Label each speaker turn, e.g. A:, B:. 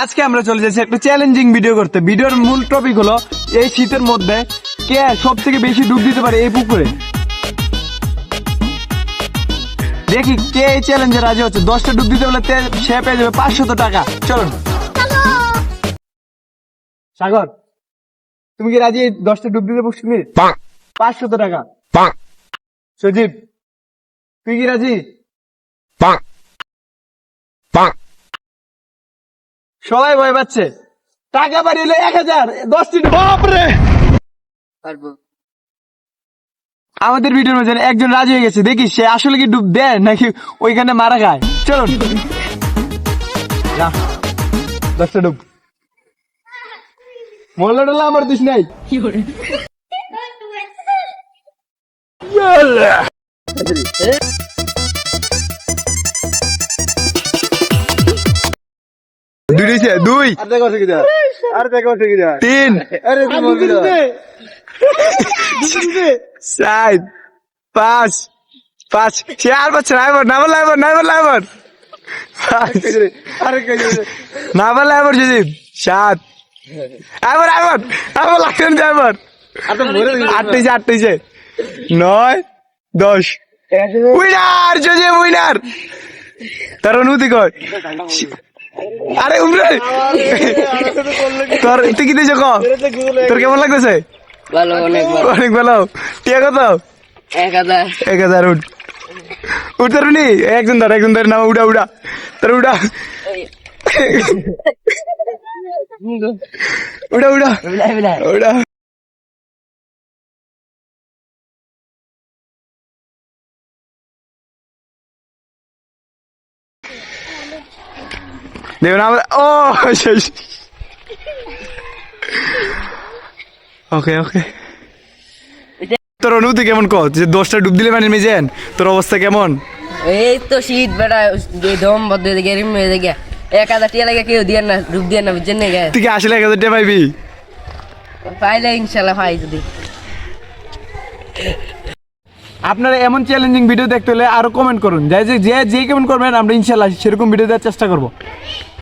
A: আজকে আমরা চলে যাচ্ছি একটা চ্যালেঞ্জিং ভিডিও করতে। ভিডিওর মূল টপিক হলো এই শীতের মধ্যে কে সব থেকে বেশি ডুব দিতে পারে এই পুকুরে। দেখি কে এই চ্যালেঞ্জে রাজি হচ্ছে। 10টা ডুব দিতে হলে সে পেয়ে যাবে 500 টাকা। চলুন সাগর, তুমি কি রাজি 10টা ডুব দিতে? 500 টাকা। সজীব, তুই কি রাজি? সবাই ভয় পাচ্ছে। টাকা বাড়িলে 1000, 10টি বাপরে। আমাদের ভিডিওর মধ্যে একজন রাজি হয়ে গেছে। দেখি সে আসলে কি ডুব দেয় নাকি ওইখানে মারা খায়। চলুন 10টা ডুব। মোল্লা টোল্লা আমার দুষ নাই। দুই, 3, 4, 5, সে আর পাচ্ছে না যদি 7, আবার লাগছেন 8, 9, 10। উইনার যদি উইনার তার অনুমতি কর। আরে উমরে তোর তুই কি দিয়েছ? তোর কেমন লাগতেছে? অনেক ভালো। টিয়া কত? 1000। উঠ তোর নি একজন ধর নাম উড়া তোর উড়া দেখুন আমরা ওকে তোর অনুভূতি কেমন? কত যে 10টা ডুব দিলে মানে মেজেন তোর অবস্থা কেমন?
B: এই তো শীত বেটা দম বদ্ধ হয়ে গেছে, হয়ে যায় 1000 টাকা লাগে কেউ দিয়ে না, ডুব দিয়ে না, বুঝছেন না?
A: তুই কি আসলে 1000 টাকা পাইবি?
B: পাইলে ইনশাল্লাহ পাই। যদি
A: আপনারা এমন চ্যালেঞ্জিং ভিডিও দেখতে হলে আরো কমেন্ট করুন। যে কমেন্ট করবেন আমরা ইনশাল্লাহ সেরকম ভিডিও দেওয়ার চেষ্টা করবো।